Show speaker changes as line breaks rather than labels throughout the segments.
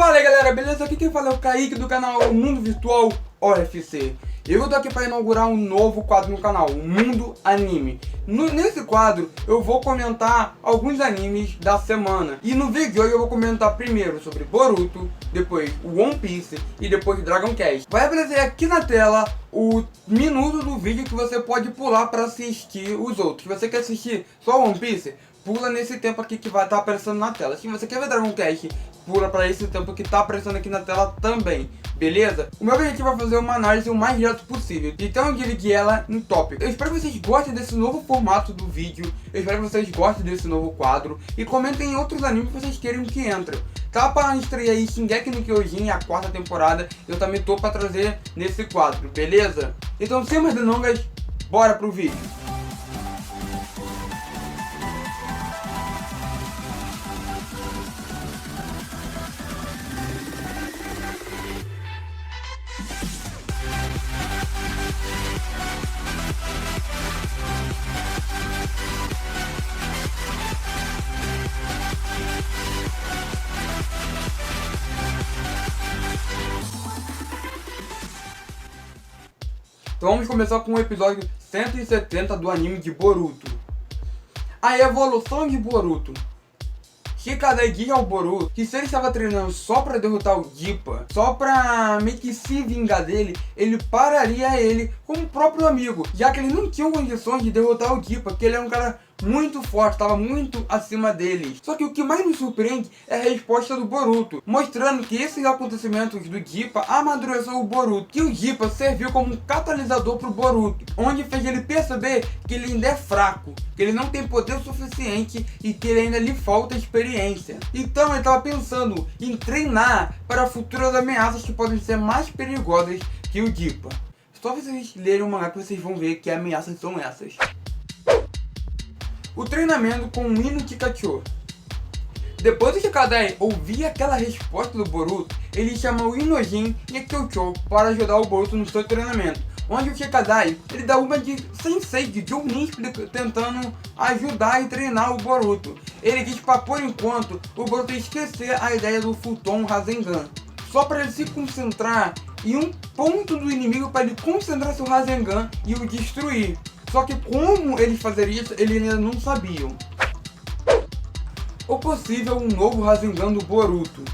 Fala aí galera, beleza? Aqui quem fala é o Kaique do canal Mundo Virtual OFC. Eu tô aqui para inaugurar um novo quadro no canal, o Mundo Anime. Nesse quadro eu vou comentar alguns animes da semana. E no vídeo de hoje eu vou comentar primeiro sobre Boruto, depois One Piece e depois Dragon Quest. Vai aparecer aqui na tela o minuto do vídeo que você pode pular para assistir os outros. Se você quer assistir só One Piece, pula nesse tempo aqui que vai estar aparecendo na tela. Se você quer ver Dragon Quest, pula para esse tempo que está aparecendo aqui na tela também, beleza? O meu objetivo é fazer uma análise o mais direto possível, então eu dividi ela em tópicos. Eu espero que vocês gostem desse novo formato do vídeo, eu espero que vocês gostem desse novo quadro e comentem outros animes que vocês queiram que entrem. Tá para estrear aí Shingeki no Kyojin, a 4ª temporada, eu também tô para trazer nesse quadro, beleza? Então sem mais delongas, bora pro vídeo. Então vamos começar com o episódio 170 do anime de Boruto. A evolução de Boruto. Shikadai diz ao Boruto que se ele estava treinando só para derrotar o Dippa, só para meio que se vingar dele, ele pararia ele como o próprio amigo, já que ele não tinha condições de derrotar o Dippa, porque ele é um cara muito forte, estava muito acima deles. Só que o que mais me surpreende é a resposta do Boruto, mostrando que esses acontecimentos do Dippa amadureceu o Boruto, que o Dippa serviu como um catalisador para o Boruto, onde fez ele perceber que ele ainda é fraco, que ele não tem poder suficiente e que ele ainda lhe falta experiência. Então ele estava pensando em treinar para futuras ameaças que podem ser mais perigosas que o Dippa. Só vocês lerem o mangá que vocês vão ver que ameaças são essas. O treinamento com o Ino Kikacho. Depois de Shikadai ouvir aquela resposta do Boruto, ele chama o Inojin e Kyocho para ajudar o Boruto no seu treinamento, onde o Shikadai ele dá uma de sensei, de Jounin, tentando ajudar e treinar o Boruto. Ele diz para por enquanto o Boruto esquecer a ideia do Futon Rasengan, só para ele se concentrar em um ponto do inimigo para ele concentrar seu Rasengan e o destruir. Só que como eles fazeriam isso, eles ainda não sabiam. Ou possível um novo Rasengan do Boruto.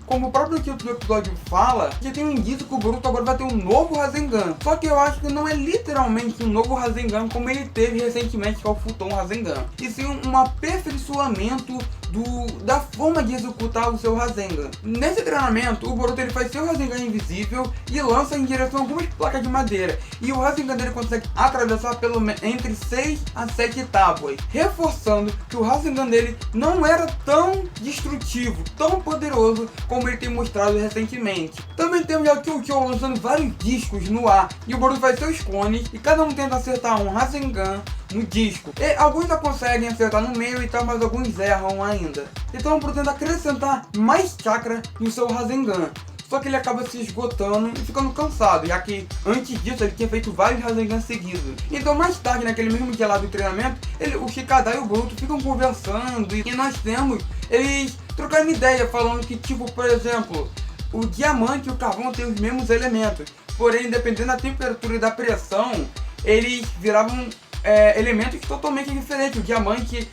Como o próprio título do episódio fala, já tem um indício que o Boruto agora vai ter um novo Rasengan. Só que eu acho que não é literalmente um novo Rasengan como ele teve recentemente com o Futon Rasengan, e sim um aperfeiçoamento da forma de executar o seu Rasengan. Nesse treinamento, o Boruto ele faz seu Rasengan invisível e lança em direção a algumas placas de madeira. E o Rasengan dele consegue atravessar entre 6 a 7 tábuas, reforçando que o Rasengan dele não era tão destrutivo, tão poderoso como ele tem mostrado recentemente. Também temos o Kyocho lançando vários discos no ar, e o Boruto faz seus cones e cada um tenta acertar um Rasengan no disco. E alguns já conseguem acertar no meio e tal, mas alguns erram ainda. Então o Boruto tenta acrescentar mais chakra no seu Rasengan. Só que ele acaba se esgotando e ficando cansado, já que antes disso ele tinha feito vários Rasengan seguidos. Então mais tarde, naquele mesmo dia lá do treinamento, o Shikadai e o Boruto ficam conversando e nós temos eles trocando ideia, falando que tipo, por exemplo, o diamante e o carvão têm os mesmos elementos, porém dependendo da temperatura e da pressão, eles viravam elementos totalmente diferentes. O diamante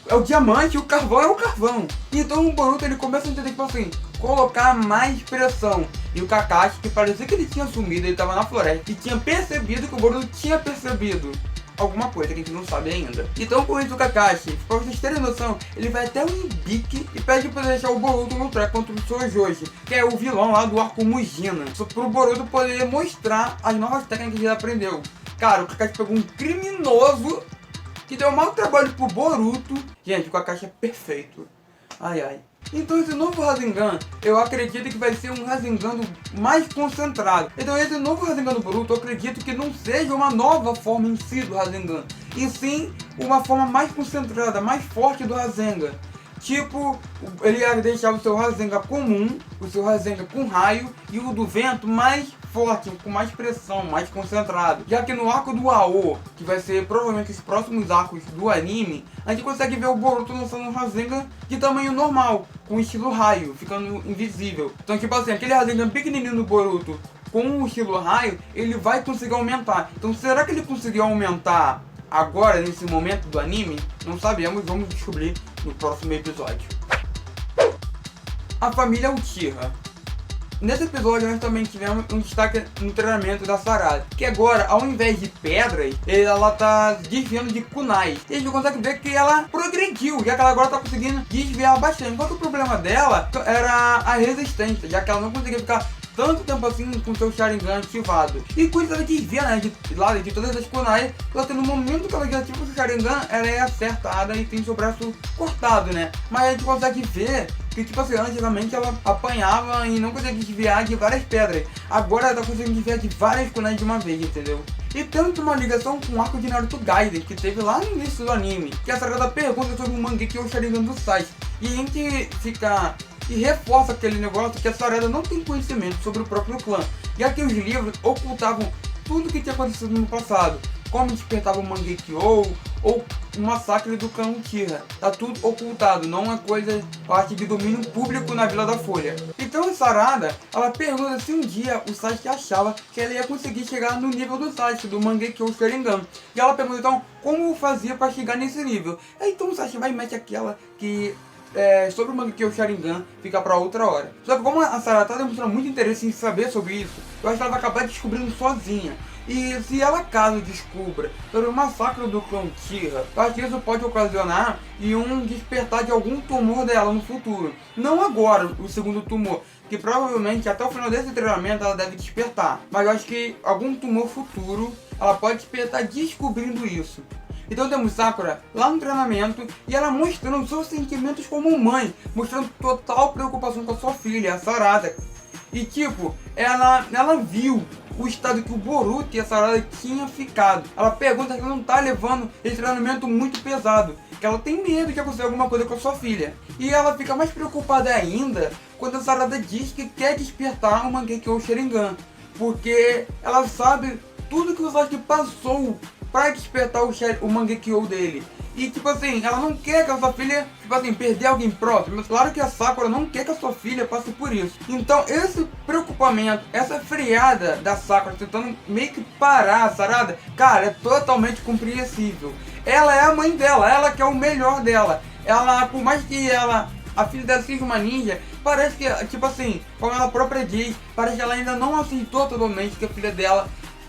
é o diamante e o carvão é o carvão. Então o Boruto ele começa a entender que assim, colocar mais pressão. E o Kakashi, que parecia que ele tinha sumido, ele estava na floresta e tinha percebido que o Boruto tinha percebido alguma coisa que a gente não sabe ainda. Então com isso o Kakashi, pra vocês terem noção, ele vai até o Ibiki e pede pra deixar o Boruto lutar contra o Sojoji, que é o vilão lá do arco Mujina, pro Boruto poder mostrar as novas técnicas que ele aprendeu. Cara, o Kakashi pegou um criminoso que deu um mau trabalho pro Boruto. Gente, o Kakashi é perfeito. Ai, ai. Então esse novo Rasengan, eu acredito que vai ser um Rasengan mais concentrado. Então esse novo Rasengan do Boruto, eu acredito que não seja uma nova forma em si do Rasengan, e sim uma forma mais concentrada, mais forte do Rasengan. Tipo, ele ia deixar o seu Rasengan comum, o seu Rasengan com raio e o do vento mais forte, com mais pressão, mais concentrado. Já que no arco do AO, que vai ser provavelmente os próximos arcos do anime, a gente consegue ver o Boruto lançando um Rasengan de tamanho normal, com estilo raio, ficando invisível. Então tipo assim, aquele Rasengan pequenininho do Boruto com o estilo raio, ele vai conseguir aumentar. Então será que ele conseguiu aumentar agora, nesse momento do anime? Não sabemos, vamos descobrir no próximo episódio. A família Uchiha. Nesse episódio nós também tivemos um destaque no treinamento da Sarada, que agora, ao invés de pedras, ela tá desviando de kunais. E a gente consegue ver que ela progrediu, já que ela agora tá conseguindo desviar bastante. Só que o problema dela era a resistência, já que ela não conseguia ficar tanto tempo assim com seu Sharingan ativado. E com isso ela desvia, né, de todas as kunais, só que no momento que ela ativa o Sharingan, ela é acertada e tem seu braço cortado, né. Mas a gente consegue ver que, tipo assim, antigamente ela apanhava e não conseguia desviar de várias pedras. Agora ela tá conseguindo desviar de várias kunais de uma vez, entendeu? E temos uma ligação com o arco de Naruto Gaiden, que teve lá no início do anime, que a Sarada pergunta sobre o Mangekyo ou Sharingan do Sasuke. E a gente fica e reforça aquele negócio que a Sarada não tem conhecimento sobre o próprio clã, já que os livros ocultavam tudo que tinha acontecido no passado, como despertava o Mangekyo ou o massacre do clã Uchiha. Tá tudo ocultado, não é coisa parte de domínio público na Vila da Folha. Então a Sarada, ela pergunta se um dia o Sasuke achava que ela ia conseguir chegar no nível do Sasuke, do Mangekyo Sharingan. E ela pergunta então como fazia para chegar nesse nível. Então o Sasuke vai e mete aquela que sobre o Mangekyo Sharingan fica pra outra hora. Só que como a Sarada tá demonstrando muito interesse em saber sobre isso, eu acho que ela vai acabar descobrindo sozinha. E se ela caso descubra sobre o massacre do clã Uchiha, eu acho que isso pode ocasionar um despertar de algum tumor dela no futuro. Não agora, o segundo tumor, que provavelmente até o final desse treinamento ela deve despertar. Mas eu acho que algum tumor futuro ela pode despertar descobrindo isso. Então temos Sakura lá no treinamento e ela mostrando seus sentimentos como mãe, mostrando total preocupação com a sua filha, a Sarada. E tipo, ela viu o estado que o Boruto e a Sarada tinham ficado. Ela pergunta se ela não tá levando esse treinamento muito pesado, que ela tem medo de acontecer alguma coisa com a sua filha. E ela fica mais preocupada ainda quando a Sarada diz que quer despertar o Mangekyo Sharingan, porque ela sabe tudo que o Sasuke passou para despertar o Mangekyo dele. E tipo assim, ela não quer que a sua filha, tipo assim, perder alguém próximo. Mas claro que a Sakura não quer que a sua filha passe por isso. Então esse preocupamento, essa freada da Sakura tentando meio que parar a Sarada, cara, é totalmente compreensível. Ela é a mãe dela, ela quer o melhor dela. Ela, por mais que a filha dela seja uma ninja, parece que, tipo assim, como ela própria diz, parece que ela ainda não aceitou totalmente que a filha dela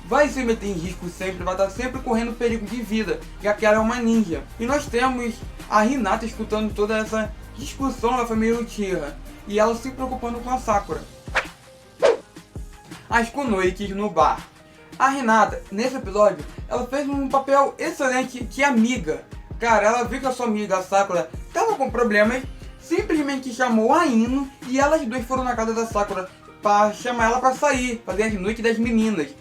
vai se meter em risco sempre, vai estar sempre correndo perigo de vida, já que ela é uma ninja. E nós temos a Hinata escutando toda essa discussão da família Uchiha, e ela se preocupando com a Sakura. As noites no bar. A Hinata, nesse episódio, ela fez um papel excelente de amiga. Cara, ela viu que a sua amiga, a Sakura, estava com problemas, simplesmente chamou a Ino, e elas duas foram na casa da Sakura para chamar ela para sair, fazer as noites das meninas.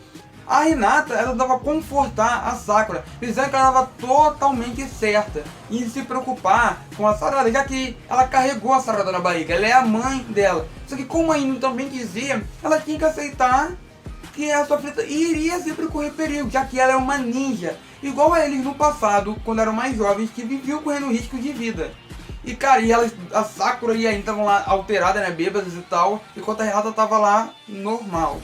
A Hinata, ela dava confortar a Sakura, dizendo que ela estava totalmente certa em se preocupar com a Sarada, já que ela carregou a Sarada na barriga, ela é a mãe dela. Só que como a Ino também dizia, ela tinha que aceitar que a sua filha iria sempre correr perigo, já que ela é uma ninja, igual a eles no passado, quando eram mais jovens, que viviam correndo risco de vida. E cara, a Sakura e a Ino estavam lá alteradas, né, bêbadas e tal, enquanto a Hinata estava lá normal.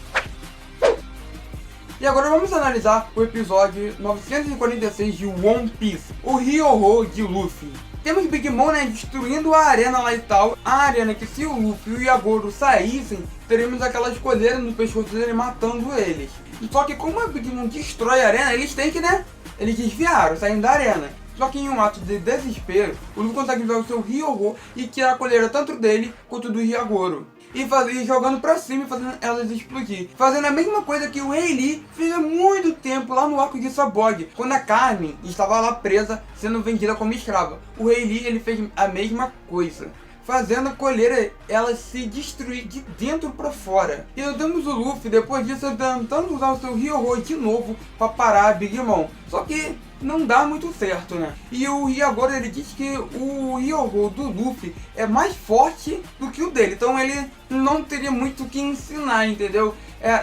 E agora vamos analisar o episódio 946 de One Piece, o Ryo de Luffy. Temos Big Mom, né, destruindo a arena lá e tal. A arena que se o Luffy e o Yagoro saíssem, teríamos aquelas coleiras no pescoço dele matando eles. Só que como a Big Mom destrói a arena, eles têm que, né, eles desviaram, saindo da arena. Só que em um ato de desespero, o Luffy consegue enviar o seu Ryo e tirar a coleira tanto dele quanto do Yagoro. E jogando pra cima e fazendo elas explodir. Fazendo a mesma coisa que o Rei Lee fez há muito tempo lá no arco de Sabog, quando a Carmen estava lá presa, sendo vendida como escrava. O Rei Lee, ele fez a mesma coisa. fazendo a coleira ela se destruir de dentro para fora. E nós temos o Luffy, depois disso, tentando usar o seu Ryo de novo para parar a Big Mom. Só que não dá muito certo, né? E o Hyagoro, ele diz que o Ryo do Luffy é mais forte do que o dele. Então ele não teria muito o que ensinar, entendeu?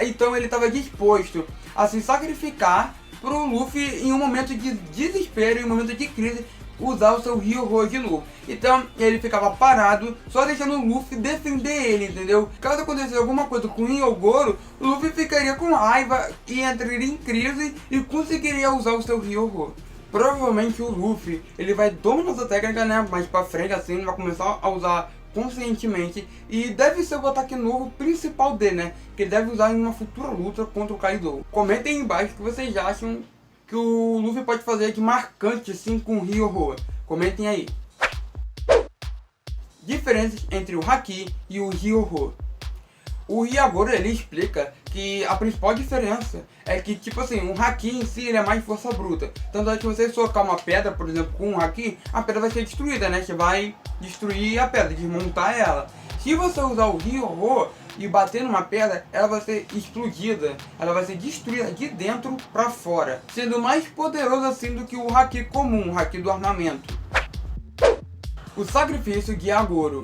Então ele estava disposto a se sacrificar pro Luffy em um momento de desespero, em um momento de crise, usar o seu Ryo de novo. Então ele ficava parado, só deixando o Luffy defender ele, entendeu? Caso acontecesse alguma coisa com o Hyagoro, o Luffy ficaria com raiva e entraria em crise e conseguiria usar o seu Ryo. Provavelmente o Luffy, ele vai dominar essa técnica, né, mais pra frente, assim, ele vai começar a usar conscientemente, e deve ser o ataque novo principal dele, né, que ele deve usar em uma futura luta contra o Kaido. Comentem aí embaixo o que vocês acham que o Luffy pode fazer de marcante assim com o Ryo. Comentem aí. Diferenças entre o Haki e o Ryo. O Hyagoro, ele explica que a principal diferença é que, tipo assim, um Haki em si, ele é mais força bruta. Tanto é que você socar uma pedra, por exemplo, com um Haki, a pedra vai ser destruída, né? Você vai destruir a pedra, desmontar ela. Se você usar o Ryo e bater numa pedra, ela vai ser explodida, ela vai ser destruída de dentro para fora, sendo mais poderoso assim do que o Haki comum, o Haki do armamento. O sacrifício de Hyagoro.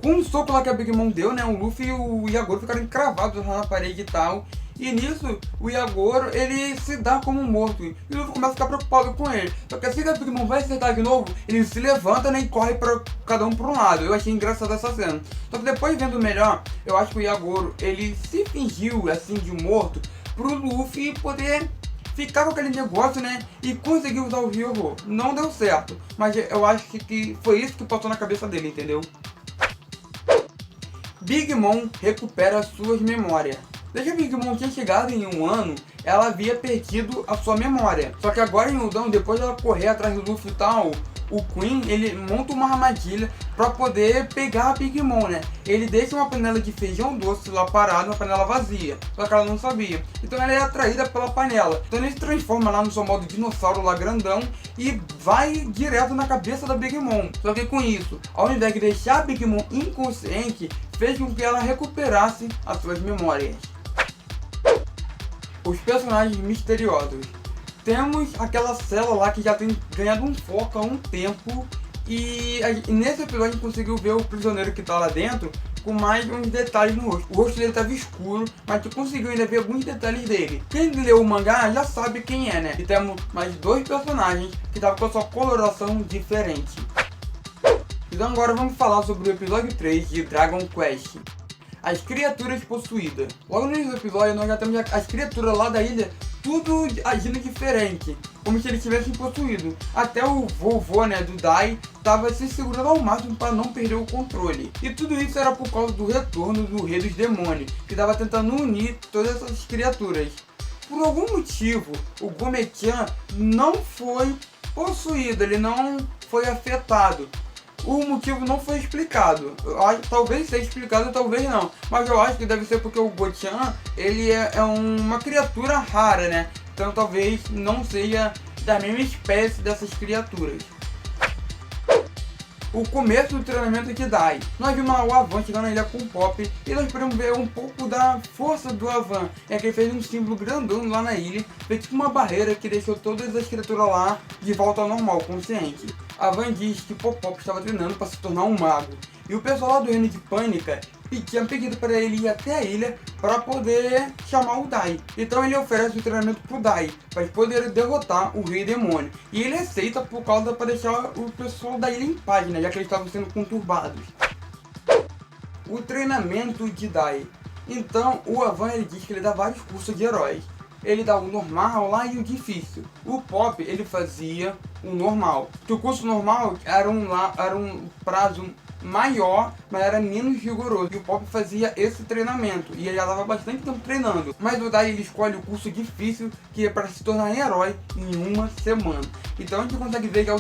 Com um soco lá que a Big Mom deu, né, o Luffy e o Hyagoro ficaram encravados lá na parede e tal. E nisso, o Hyagoro, ele se dá como morto. E o Luffy começa a ficar preocupado com ele. Só que assim que a Big Mom vai acertar de novo, ele se levanta, né, e corre pra cada um para um lado. Eu achei engraçado essa cena. Só que depois, vendo melhor, eu acho que o Hyagoro, ele se fingiu, assim, de morto, pro Luffy poder ficar com aquele negócio, né, e conseguir usar o Ryo. Não deu certo, mas eu acho que foi isso que passou na cabeça dele, entendeu? Big Mom recupera suas memórias. Desde que a Big Mom tinha chegado em um ano, ela havia perdido a sua memória. Só que agora em Udon, depois dela correr atrás do Luffy e tal, o Queen, ele monta uma armadilha para poder pegar a Big Mom, né? Ele deixa uma panela de feijão doce lá parada, uma panela vazia, só que ela não sabia. Então ela é atraída pela panela. Então ele se transforma lá no seu modo dinossauro lá grandão e vai direto na cabeça da Big Mom. Só que com isso, ao invés de deixar a Big Mom inconsciente, fez com que ela recuperasse as suas memórias. Os personagens misteriosos. Temos aquela cela lá que já tem ganhado um foco há um tempo, e nesse episódio a gente conseguiu ver o prisioneiro que tá lá dentro com mais uns detalhes no rosto. O rosto dele estava escuro, mas a gente conseguiu ainda ver alguns detalhes dele. Quem leu o mangá já sabe quem é, né? E temos mais dois personagens que estavam com a sua coloração diferente. Então agora vamos falar sobre o episódio 3 de Dragon Quest. As criaturas possuídas. Logo no início do episódio nós já temos as criaturas lá da ilha tudo agindo diferente, como se eles tivessem possuído. Até o vovô, né, do Dai estava se segurando ao máximo para não perder o controle. E tudo isso era por causa do retorno do Rei dos Demônios, que estava tentando unir todas essas criaturas. Por algum motivo, o Gomechan não foi possuído, ele não foi afetado. O motivo não foi explicado. Talvez seja explicado, talvez não. Mas eu acho que deve ser porque o Gochan, ele é uma criatura rara, né? Então talvez não seja da mesma espécie dessas criaturas. O começo do treinamento de Dai. Nós vimos o Avan chegando na ilha com o Pop e nós podemos ver um pouco da força do Avan. É que ele fez um símbolo grandão lá na ilha, fez tipo uma barreira que deixou todas as criaturas lá de volta ao normal, consciente. Avan diz que Popop estava treinando para se tornar um mago. E o pessoal lá do Reino de Pânica tinha pedido para ele ir até a ilha para poder chamar o Dai. Então ele oferece o treinamento pro Dai, para poder derrotar o Rei Demônio. E ele aceita por causa para deixar o pessoal da ilha em paz, né, já que eles estavam sendo conturbados. O treinamento de Dai. Então o Avan, ele diz que ele dá vários cursos de heróis. Ele dá o normal lá e o difícil. O Pop, ele fazia o normal. Que o curso normal era um prazo maior, mas era menos rigoroso. E o Pop fazia esse treinamento. E ele já estava bastante tempo treinando. Mas o Dai, ele escolhe o curso difícil, que é para se tornar herói em uma semana. Então a gente consegue ver que é o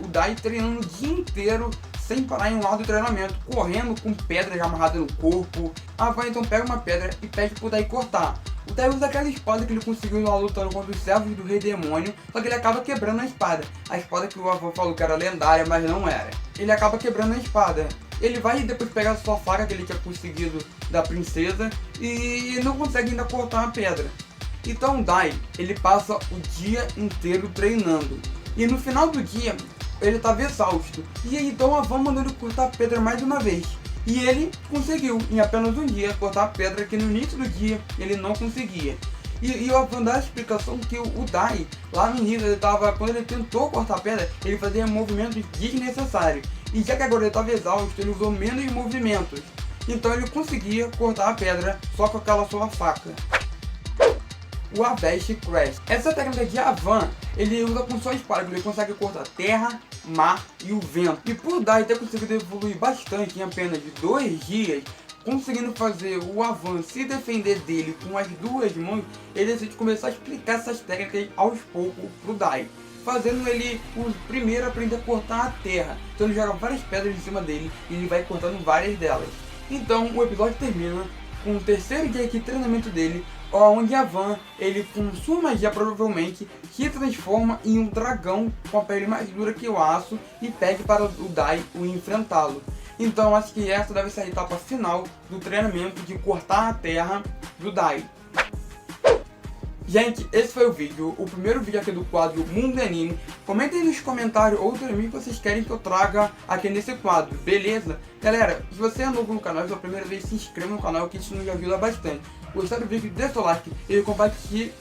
Dai treinando o dia inteiro, sem parar em um lado do treinamento, correndo com pedras amarradas no corpo. A Van então pega uma pedra e pede pro Dai cortar. O Dai usa aquela espada que ele conseguiu lá lutando contra os servos do Rei Demônio, só que ele acaba quebrando a espada. A espada que o Avan falou que era lendária, mas não era. Ele acaba quebrando a espada. ele vai depois pegar a sua faca que ele tinha conseguido da princesa e não consegue ainda cortar a pedra. Então o Dai, ele passa o dia inteiro treinando. E no final do dia, ele estava exausto. E aí então a Van mandou ele cortar a pedra mais uma vez. E ele conseguiu, em apenas um dia, cortar a pedra que no início do dia ele não conseguia. E a Van dá a explicação que o Dai, lá no início, quando ele tentou cortar a pedra, ele fazia movimentos desnecessários. E já que agora ele estava exausto, ele usou menos movimentos. Então ele conseguia cortar a pedra só com aquela sua faca. O Avest Crash. Essa técnica de Avan, ele usa com sua espada, ele consegue cortar terra, mar e o vento. E por Dai ter conseguido evoluir bastante em apenas 2 dias, conseguindo fazer o Avan se defender dele com as 2 mãos, ele decide começar a explicar essas técnicas aos poucos pro Dai, fazendo ele primeiro aprender a cortar a terra. Então ele joga várias pedras em cima dele e ele vai cortando várias delas. Então o episódio termina com o 3º dia de treinamento dele, onde a Van, ele com sua magia provavelmente se transforma em um dragão com a pele mais dura que o aço e pede para o Dai o enfrentá-lo. Então acho que essa deve ser a etapa final do treinamento de cortar a terra do Dai. Gente, esse foi o vídeo, o primeiro vídeo aqui do quadro Mundo Anime. Comentem nos comentários outro anime que vocês querem que eu traga aqui nesse quadro, beleza? Galera, se você é novo no canal, se é a primeira vez, se inscreva no canal que isso nos ajuda bastante. Gostar do vídeo, deixa seu like e compartilhe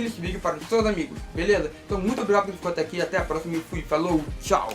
esse vídeo para os seus amigos, beleza? Então muito obrigado por ter ficado até aqui, até a próxima e fui, falou, tchau!